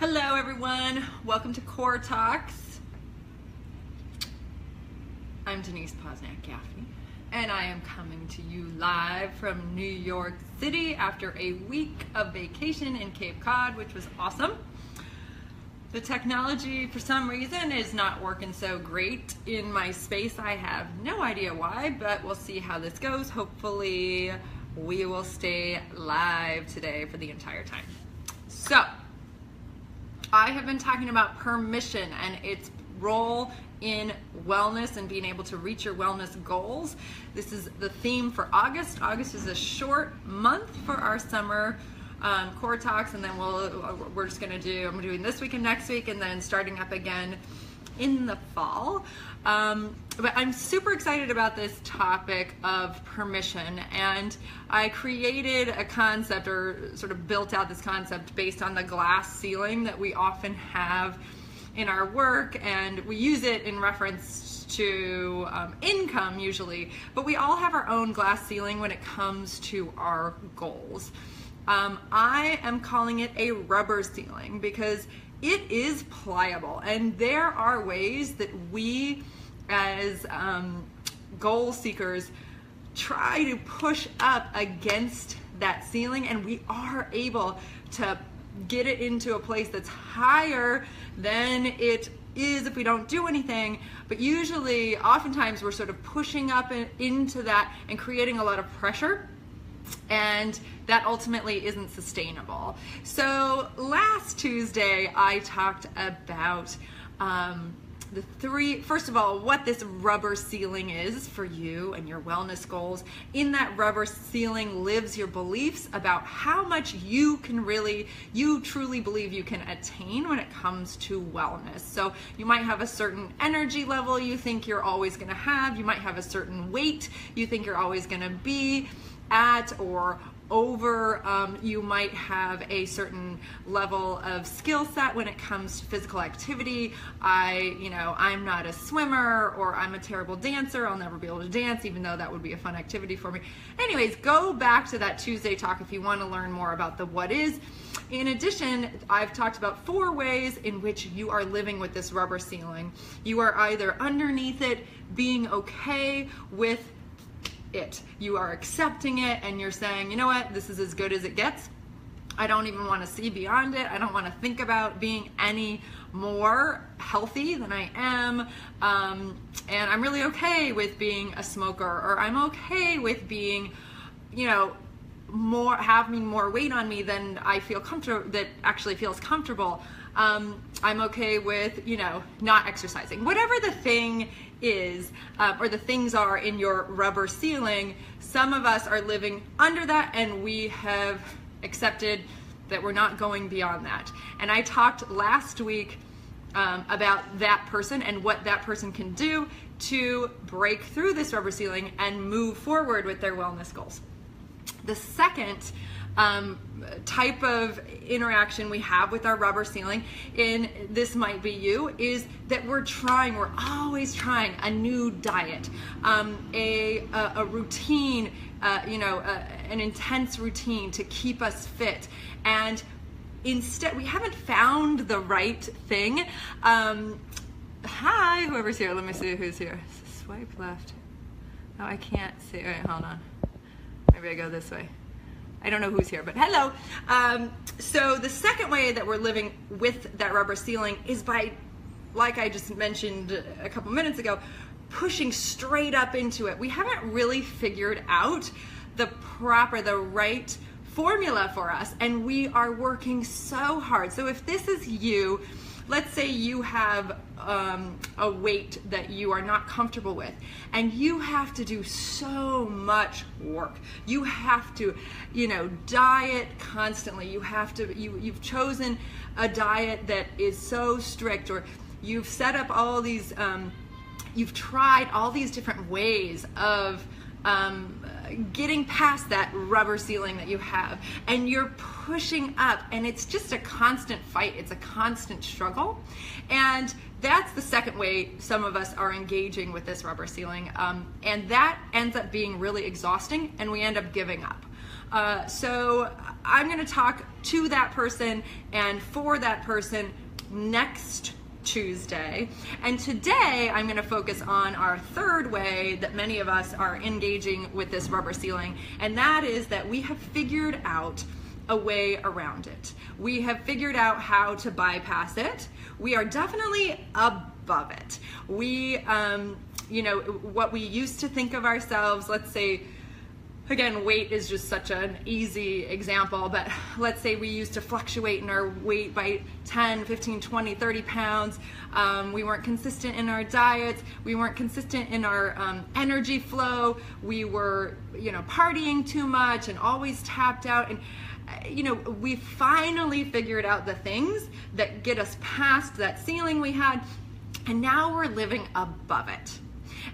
Hello everyone, welcome to Core Talks. I'm Denise Posnack-Gaffney, and I am coming to you live from New York City after a week of vacation in Cape Cod, which was awesome. The technology, for some reason, is not working so great in my space. I have no idea why, but we'll see how this goes. Hopefully, we will stay live today for the entire time. So, I have been talking about permission and its role in wellness and being able to reach your wellness goals. This is the theme for August. August is a short month for our summer Core Talks, and then we're just gonna do, I'm doing this week and next week, and then starting up again in the fall. But I'm super excited about this topic of permission, and I created a concept, or sort of built out this concept based on the glass ceiling that we often have in our work, and we use it in reference to income usually, but we all have our own glass ceiling when it comes to our goals. I am calling it a rubber ceiling because it is pliable, and there are ways that we as goal seekers try to push up against that ceiling, and we are able to get it into a place that's higher than it is if we don't do anything. But usually, oftentimes, we're sort of pushing up into that and creating a lot of pressure, and that ultimately isn't sustainable. So last Tuesday, I talked about first of all, what this rubber ceiling is for you and your wellness goals. In that rubber ceiling lives your beliefs about how much you truly believe you can attain when it comes to wellness. So you might have a certain energy level you think you're always gonna have. You might have a certain weight you think you're always gonna be at or over. You might have a certain level of skill set when it comes to physical activity. I'm not a swimmer, or I'm a terrible dancer. I'll never be able to dance, even though that would be a fun activity for me. Anyways, go back to that Tuesday talk if you want to learn more about the what is. In addition, I've talked about 4 ways in which you are living with this rubber ceiling. You are either underneath it, being okay with it. You are accepting it, and you're saying, you know what, this is as good as it gets. I don't even want to see beyond it. I don't want to think about being any more healthy than I am. And I'm really okay with being a smoker, or I'm okay with being, having more weight on me than I feel comfortable, that actually feels comfortable. I'm okay with, not exercising. Whatever the thing is, or the things are in your rubber ceiling, some of us are living under that, and we have accepted that we're not going beyond that. And I talked last week about that person and what that person can do to break through this rubber ceiling and move forward with their wellness goals. The second type of interaction we have with our rubber ceiling, and this might be you, is that we're always trying a new diet, a routine, an intense routine to keep us fit, and instead we haven't found the right thing. Hi, whoever's here. Let me see who's here. Swipe left. Oh, I can't see. Wait, hold on. Maybe I go this way. I don't know who's here, but hello. So the second way that we're living with that rubber ceiling is by, like I just mentioned a couple minutes ago, pushing straight up into it. We haven't really figured out the right formula for us, and we are working so hard. So if this is you, let's say you have a weight that you are not comfortable with, and you have to do so much work. You have to, diet constantly. You've chosen a diet that is so strict, or you've set up all these, you've tried all these different ways of getting past that rubber ceiling that you have, and you're pushing up, and it's just a constant fight. It's a constant struggle, and that's the second way some of us are engaging with this rubber ceiling, and that ends up being really exhausting, and we end up giving up. So I'm going to talk to that person and for that person next Tuesday. And today I'm going to focus on our third way that many of us are engaging with this rubber ceiling, and that is that we have figured out a way around it. We have figured out how to bypass it. We are definitely above it. We, what we used to think of ourselves, let's say, again, weight is just such an easy example, but let's say we used to fluctuate in our weight by 10, 15, 20, 30 pounds. We weren't consistent in our diets. We weren't consistent in our energy flow. We were, partying too much and always tapped out. And, we finally figured out the things that get us past that ceiling we had, and now we're living above it.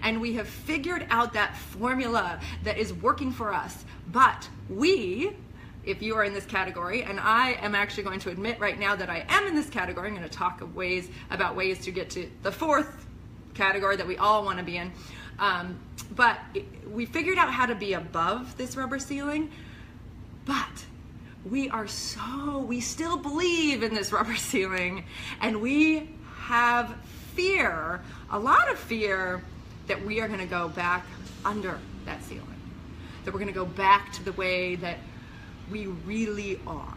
And we have figured out that formula that is working for us. But if you are in this category, and I am actually going to admit right now that I am in this category, I'm going to talk about ways to get to the fourth category that we all want to be in. But we figured out how to be above this rubber ceiling, but we still believe in this rubber ceiling, and we have fear, a lot of fear, that we are going to go back under that ceiling, that we're going to go back to the way that we really are.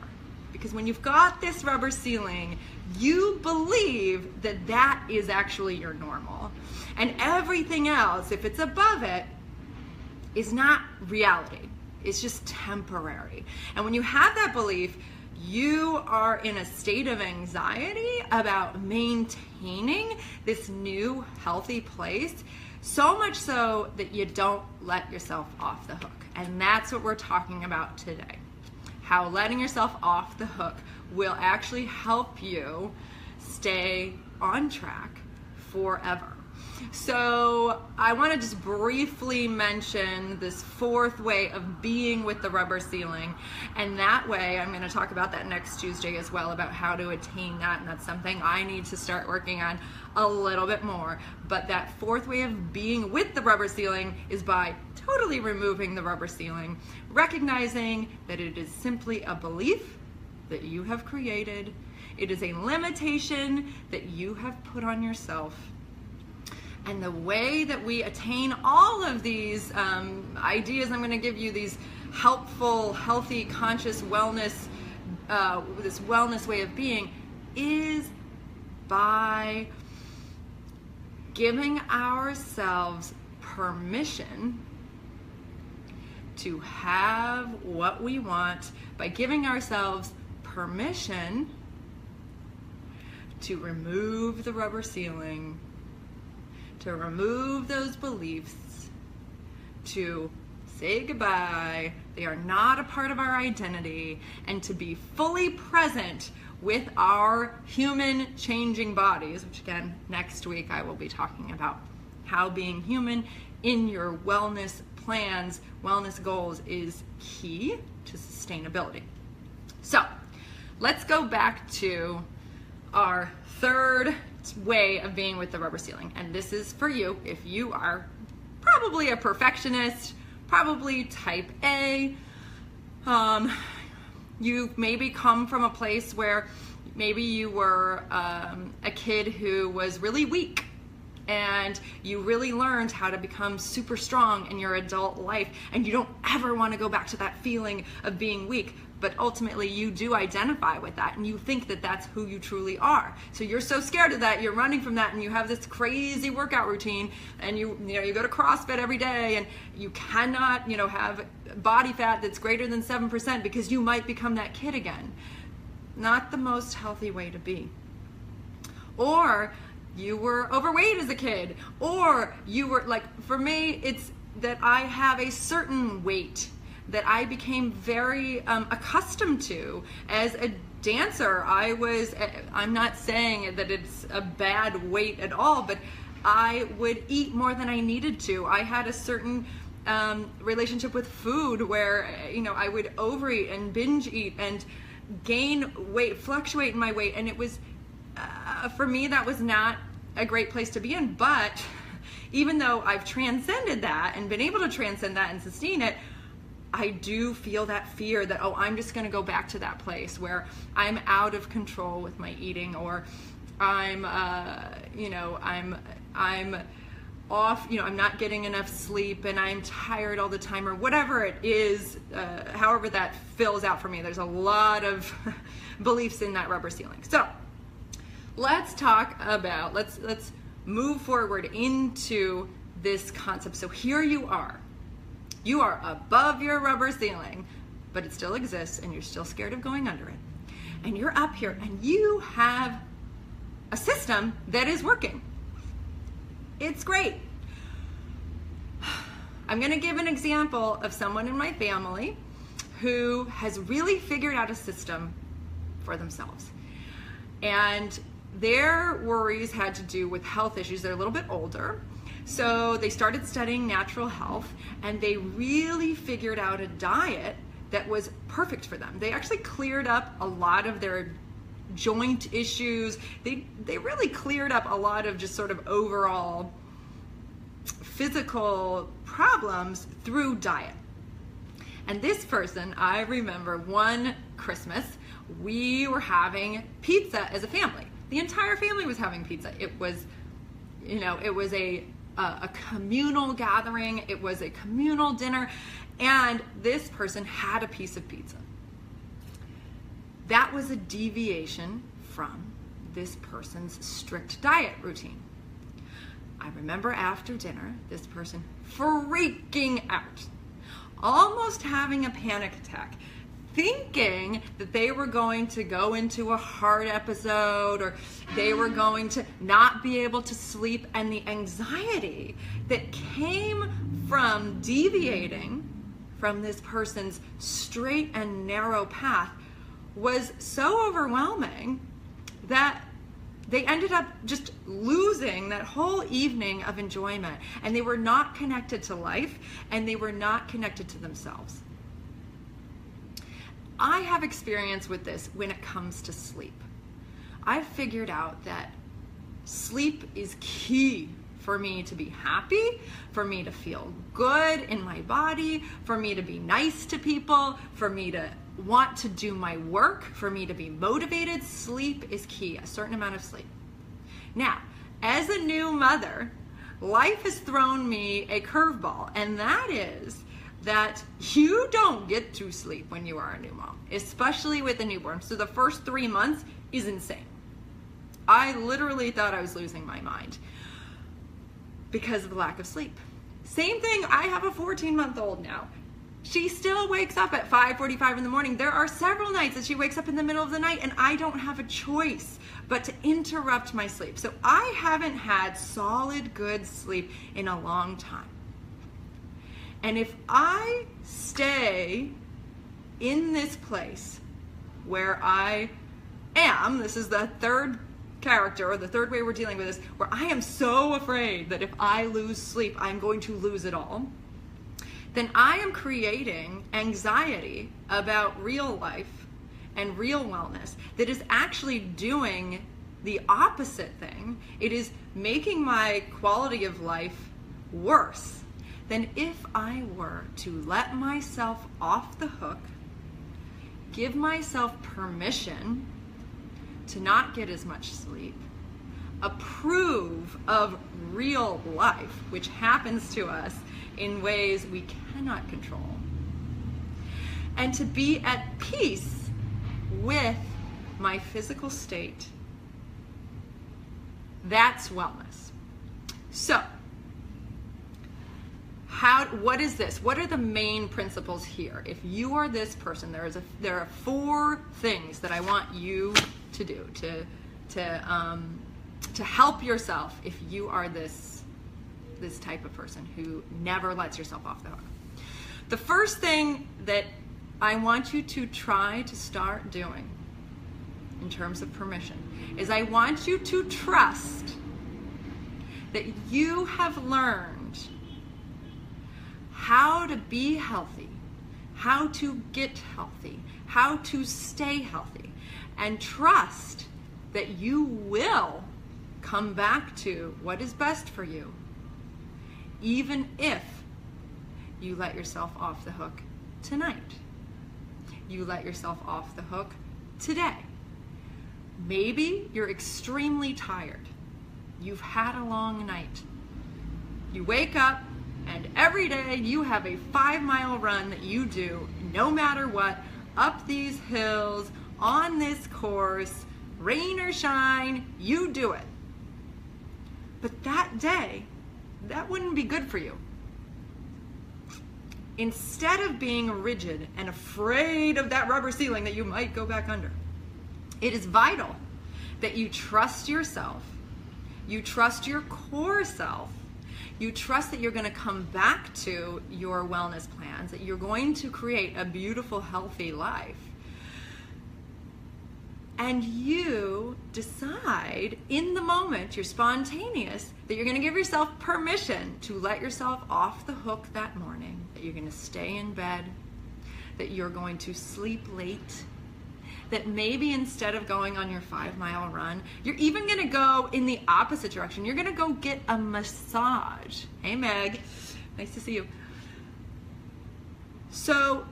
Because when you've got this rubber ceiling, you believe that that is actually your normal. And everything else, if it's above it, is not reality. It's just temporary. And when you have that belief, you are in a state of anxiety about maintaining this new healthy place, so much so that you don't let yourself off the hook. And that's what we're talking about today. How letting yourself off the hook will actually help you stay on track forever. So I want to just briefly mention this fourth way of being with the rubber ceiling, and that way I'm going to talk about that next Tuesday as well, about how to attain that, and that's something I need to start working on a little bit more. But that fourth way of being with the rubber ceiling is by totally removing the rubber ceiling, recognizing that it is simply a belief that you have created. It is a limitation that you have put on yourself. And the way that we attain all of these ideas I'm going to give you, these helpful, healthy, conscious wellness, this wellness way of being, is by giving ourselves permission to have what we want, by giving ourselves permission to remove the rubber ceiling, to remove those beliefs, to say goodbye, they are not a part of our identity, and to be fully present with our human changing bodies, which again, next week I will be talking about how being human in your wellness plans, wellness goals is key to sustainability. So let's go back to our third way of being with the rubber ceiling, and this is for you if you are probably a perfectionist, probably type A. You maybe come from a place where maybe you were a kid who was really weak, and you really learned how to become super strong in your adult life, and you don't ever want to go back to that feeling of being weak. But ultimately you do identify with that, and you think that that's who you truly are. So you're so scared of that, you're running from that, and you have this crazy workout routine, and you go to CrossFit every day, and you cannot have body fat that's greater than 7% because you might become that kid again. Not the most healthy way to be. Or you were overweight as a kid, or you were for me, it's that I have a certain weight that I became very accustomed to as a dancer. I'm not saying that it's a bad weight at all, but I would eat more than I needed to. I had a certain relationship with food where I would overeat and binge eat and gain weight, fluctuate in my weight, and it was for me that was not a great place to be in. But even though I've transcended that and been able to transcend that and sustain it, I do feel that fear that, oh, I'm just going to go back to that place where I'm out of control with my eating, or I'm off, I'm not getting enough sleep and I'm tired all the time, or whatever it is, however that fills out for me. There's a lot of beliefs in that rubber ceiling. So let's talk about, let's move forward into this concept. So here you are above your rubber ceiling, but it still exists and you're still scared of going under it. And you're up here and you have a system that is working. It's great. I'm going to give an example of someone in my family who has really figured out a system for themselves. And their worries had to do with health issues. They're a little bit older. So they started studying natural health, and they really figured out a diet that was perfect for them. They actually cleared up a lot of their joint issues. They really cleared up a lot of just sort of overall physical problems through diet. And this person, I remember one Christmas, we were having pizza as a family. The entire family was having pizza. It was, it was a communal gathering. It was a communal dinner. And this person had a piece of pizza. That was a deviation from this person's strict diet routine. I remember after dinner, this person freaking out, almost having a panic attack, thinking that they were going to go into a heart episode, or they were going to not be able to sleep. And the anxiety that came from deviating from this person's straight and narrow path was so overwhelming that they ended up just losing that whole evening of enjoyment. And they were not connected to life, and they were not connected to themselves. I have experience with this when it comes to sleep. I've figured out that sleep is key for me to be happy, for me to feel good in my body, for me to be nice to people, for me to want to do my work, for me to be motivated. Sleep is key, a certain amount of sleep. Now, as a new mother, life has thrown me a curveball, and that is that you don't get to sleep when you are a new mom, especially with a newborn. So the first 3 months is insane. I literally thought I was losing my mind because of the lack of sleep. Same thing, I have a 14-month-old now. She still wakes up at 5:45 in the morning. There are several nights that she wakes up in the middle of the night, and I don't have a choice but to interrupt my sleep. So I haven't had solid, good sleep in a long time. And if I stay in this place where I am, this is the third character, or the third way we're dealing with this, where I am so afraid that if I lose sleep, I'm going to lose it all, then I am creating anxiety about real life and real wellness that is actually doing the opposite thing. It is making my quality of life worse than if I were to let myself off the hook, give myself permission to not get as much sleep, approve of real life, which happens to us in ways we cannot control, and to be at peace with my physical state. That's wellness. So, what is this? What are the main principles here? If you are this person, there are 4 things that I want you to do to help yourself if you are this type of person who never lets yourself off the hook. The first thing that I want you to try to start doing in terms of permission is I want you to trust that you have learned how to be healthy, how to get healthy, how to stay healthy, and trust that you will come back to what is best for you, even if you let yourself off the hook tonight. You let yourself off the hook today. Maybe you're extremely tired. You've had a long night. You wake up and every day you have a 5-mile run that you do no matter what, up these hills, on this course, rain or shine, you do it. But that day, that wouldn't be good for you. Instead of being rigid and afraid of that rubber ceiling that you might go back under, it is vital that you trust yourself, you trust your core self, you trust that you're going to come back to your wellness plans, that you're going to create a beautiful, healthy life. And you decide in the moment, you're spontaneous, that you're going to give yourself permission to let yourself off the hook that morning, that you're going to stay in bed, that you're going to sleep late, that maybe instead of going on your 5-mile run, you're even going to go in the opposite direction. You're going to go get a massage. Hey, Meg. Nice to see you. So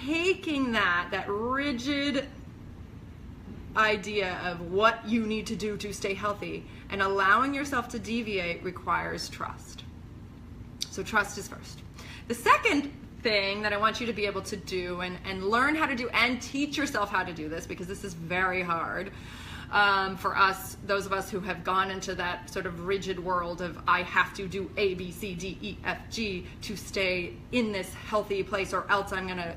taking that rigid idea of what you need to do to stay healthy and allowing yourself to deviate requires trust. So trust is first. The second thing that I want you to be able to do and learn how to do and teach yourself how to do this, because this is very hard for us, those of us who have gone into that sort of rigid world of I have to do A, B, C, D, E, F, G to stay in this healthy place or else I'm going to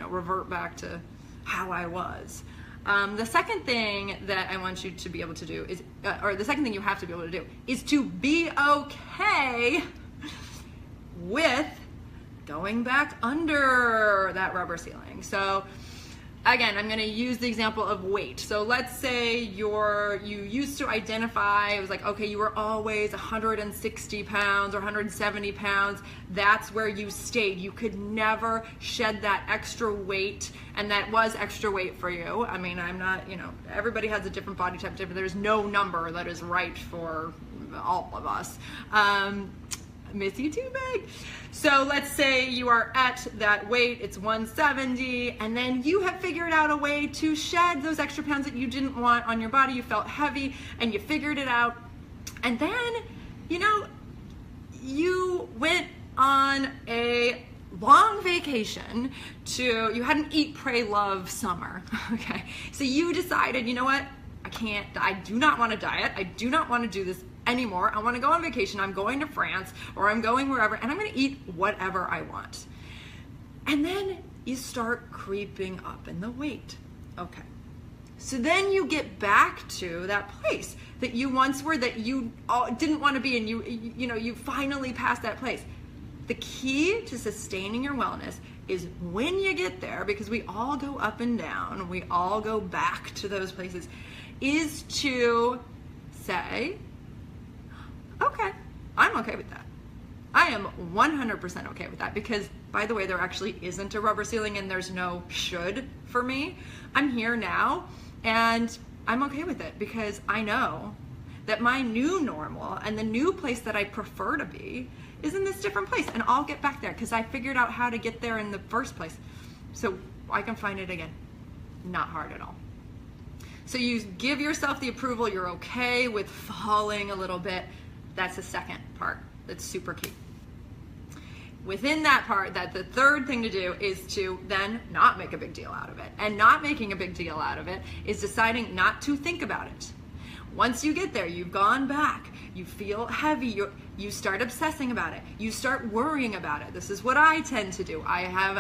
revert back to how I was. The second thing that I want you to be able to do is, or the second thing you have to be able to do is to be okay with going back under that rubber ceiling. So again, I'm going to use the example of weight. So let's say you used to identify, it was like, okay, you were always 160 pounds or 170 pounds. That's where you stayed. You could never shed that extra weight, and that was extra weight for you. I mean, I'm not, everybody has a different body type, there's no number that is right for all of us. Miss you too, Meg. So let's say you are at that weight, it's 170, and then you have figured out a way to shed those extra pounds that you didn't want on your body. You felt heavy and you figured it out. And then, you went on a long vacation you had an eat, pray, love summer. Okay. So you decided, you know what? I do not want to diet. I do not want to do this anymore. I want to go on vacation. I'm going to France or I'm going wherever and I'm going to eat whatever I want. And then you start creeping up in the weight. Okay. So then you get back to that place that you once were, that you didn't want to be, and you finally passed that place. The key to sustaining your wellness is when you get there, because we all go up and down, we all go back to those places, is to say, okay, I'm okay with that. I am 100% okay with that, because, by the way, there actually isn't a rubber ceiling and there's no should for me. I'm here now and I'm okay with it, because I know that my new normal and the new place that I prefer to be is in this different place, and I'll get back there because I figured out how to get there in the first place. So I can find it again. Not hard at all. So you give yourself the approval, you're okay with falling a little bit. That's the second part that's super key. Within that part, the third thing to do is to then not make a big deal out of it. And not making a big deal out of it is deciding not to think about it. Once you get there, you've gone back, you feel heavy, you start obsessing about it, you start worrying about it. This is what I tend to do. I have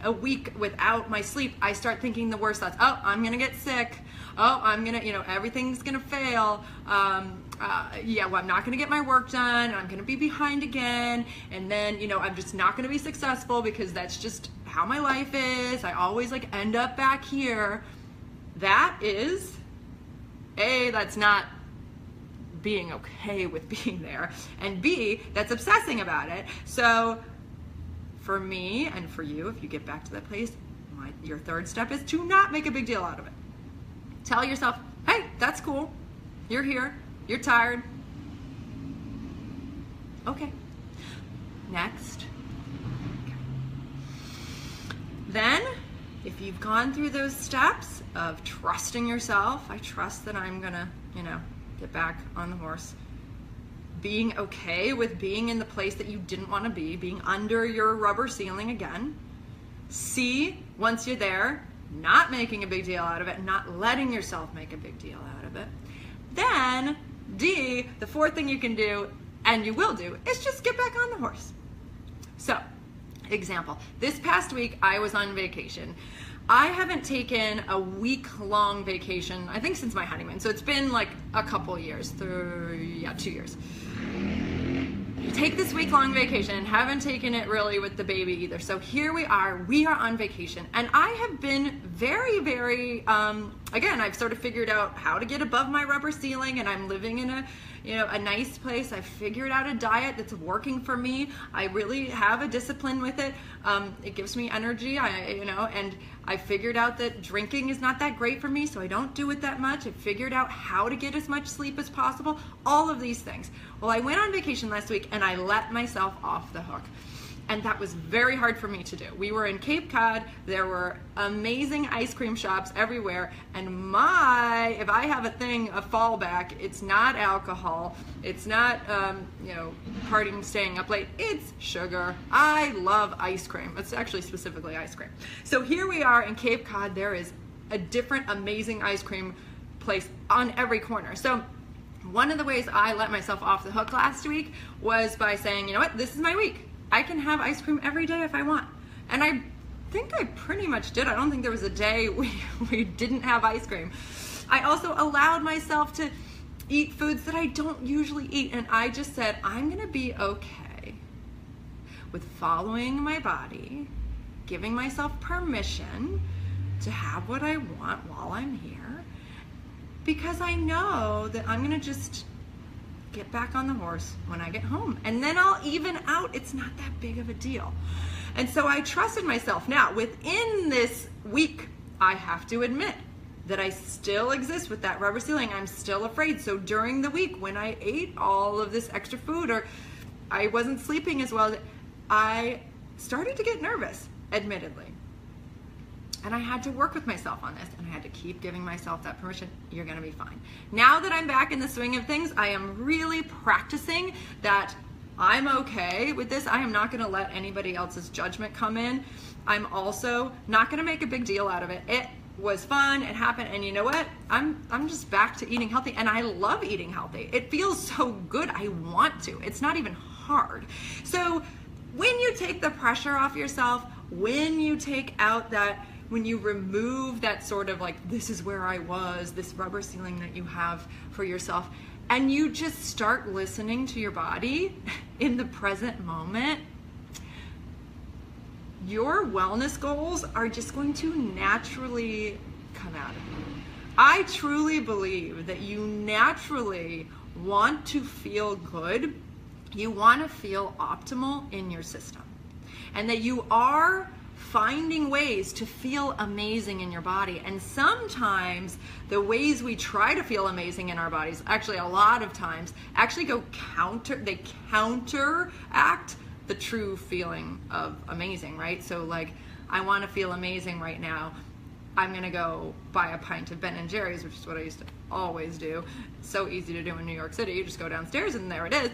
a week without my sleep. I start thinking the worst thoughts. Oh, I'm gonna get sick. Oh, I'm gonna, everything's gonna fail. I'm not gonna get my work done. I'm gonna be behind again. And then, I'm just not gonna be successful because that's just how my life is. I always end up back here. That is, A, that's not being okay with being there, and B, that's obsessing about it. So for me and for you, if you get back to that place, your third step is to not make a big deal out of it. Tell yourself, hey, that's cool. You're here. You're tired. Okay. Next. if you've gone through those steps of trusting yourself, I trust that I'm gonna, get back on the horse, being okay with being in the place that you didn't want to be, being under your rubber ceiling again. C, once you're there, not making a big deal out of it, not letting yourself make a big deal out of it. Then D, the fourth thing you can do, and you will do, is just get back on the horse. So, example, this past week I was on vacation. I haven't taken a week-long vacation, I think since my honeymoon, so it's been like a couple years, 2 years. Take this week-long vacation, haven't taken it really with the baby either. So here we are on vacation, and I have been very, very, again, I've sort of figured out how to get above my rubber ceiling, and I'm living in a nice place. I've figured out a diet that's working for me. I really have a discipline with it. It gives me energy, and I figured out that drinking is not that great for me, so I don't do it that much. I figured out how to get as much sleep as possible, all of these things. Well, I went on vacation last week and I let myself off the hook. And that was very hard for me to do. We were in Cape Cod. There were amazing ice cream shops everywhere. And if I have a fallback, it's not alcohol. It's not, partying, staying up late. It's sugar. I love ice cream. It's actually specifically ice cream. So here we are in Cape Cod. There is a different amazing ice cream place on every corner. So one of the ways I let myself off the hook last week was by saying, you know what, this is my week. I can have ice cream every day if I want. And I think I pretty much did. I don't think there was a day we didn't have ice cream. I also allowed myself to eat foods that I don't usually eat. And I just said, I'm gonna be okay with following my body, giving myself permission to have what I want while I'm here, because I know that I'm gonna just get back on the horse when I get home, and then I'll even out. It's not that big of a deal. And so I trusted myself. Now, within this week, I have to admit that I still exist with that rubber ceiling. I'm still afraid. So during the week, when I ate all of this extra food, or I wasn't sleeping as well, I started to get nervous, admittedly. And I had to work with myself on this, and I had to keep giving myself that permission. You're gonna be fine. Now that I'm back in the swing of things, I am really practicing that I'm okay with this. I am not gonna let anybody else's judgment come in. I'm also not gonna make a big deal out of it. It was fun, it happened, and you know what? I'm just back to eating healthy, and I love eating healthy. It feels so good, I want to. It's not even hard. So when you take the pressure off yourself, when you take out when you remove that sort of like, this is where I was, this rubber ceiling that you have for yourself, and you just start listening to your body in the present moment, your wellness goals are just going to naturally come out of you. I truly believe that you naturally want to feel good. You want to feel optimal in your system, and that you are finding ways to feel amazing in your body. And sometimes the ways we try to feel amazing in our bodies, actually a lot of times, actually they counteract the true feeling of amazing, right? So like, I want to feel amazing right now. I'm gonna go buy a pint of Ben & Jerry's, which is what I used to always do. It's so easy to do in New York City. You just go downstairs and there it is.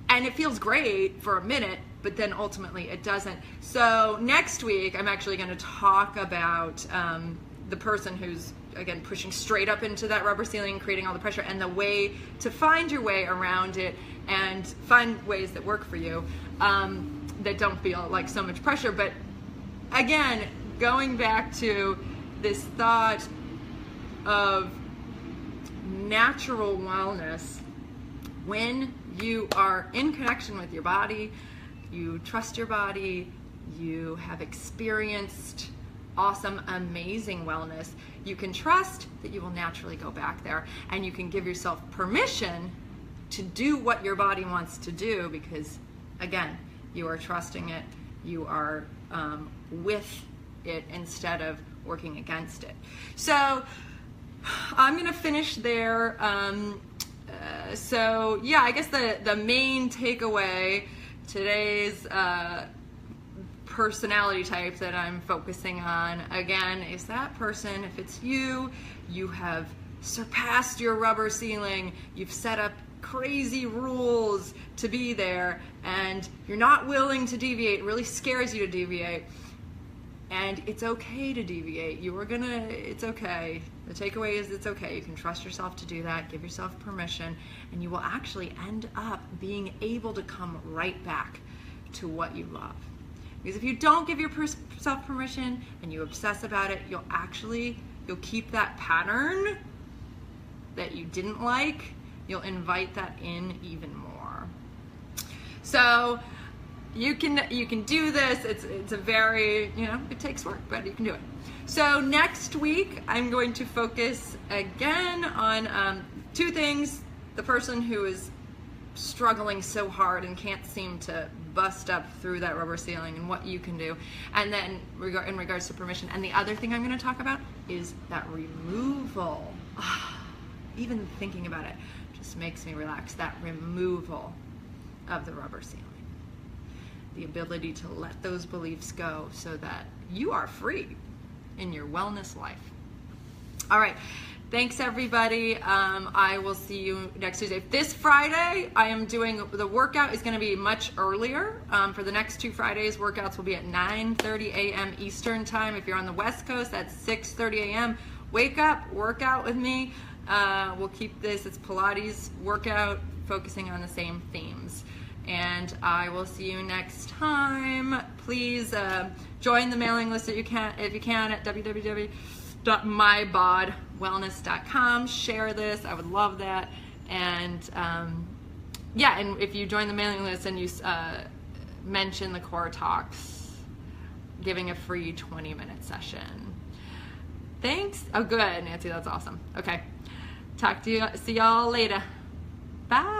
And it feels great for a minute, but then ultimately it doesn't. So next week, I'm actually going to talk about the person who's, again, pushing straight up into that rubber ceiling, creating all the pressure, and the way to find your way around it and find ways that work for you, that don't feel like so much pressure. But again, going back to this thought of natural wellness, when you are in connection with your body, you trust your body, you have experienced awesome, amazing wellness, you can trust that you will naturally go back there, and you can give yourself permission to do what your body wants to do, because again, you are trusting it, you are with it instead of working against it. So I'm going to finish there. So yeah, I guess the main takeaway, today's personality type that I'm focusing on, again, is that person, if it's you, you have surpassed your rubber ceiling, you've set up crazy rules to be there, and you're not willing to deviate. It really scares you to deviate. And it's okay to deviate. It's okay. The takeaway is it's okay. You can trust yourself to do that. Give yourself permission, and you will actually end up being able to come right back to what you love. Because if you don't give yourself permission and you obsess about it, you'll keep that pattern that you didn't like. You'll invite that in even more. So you can do this. It's a very, it takes work, but you can do it. So next week, I'm going to focus again on 2 things. The person who is struggling so hard and can't seem to bust up through that rubber ceiling, and what you can do. And then in regards to permission. And the other thing I'm going to talk about is that removal. Even thinking about it just makes me relax. That removal of the rubber ceiling. The ability to let those beliefs go so that you are free in your wellness life. All right. Thanks, everybody. I will see you next Tuesday. This Friday, I am doing, the workout is going to be much earlier. For the next 2 Fridays, workouts will be at 9:30 a.m. Eastern time. If you're on the West Coast, that's 6:30 a.m. Wake up, work out with me. We'll keep this, it's Pilates workout, focusing on the same themes. And I will see you next time. Please join the mailing list if you can at www.mybodwellness.com. Share this, I would love that. And and if you join the mailing list and you mention the Core Talks, giving a free 20-minute session. Thanks. Oh, good, Nancy, that's awesome. Okay, see y'all later. Bye.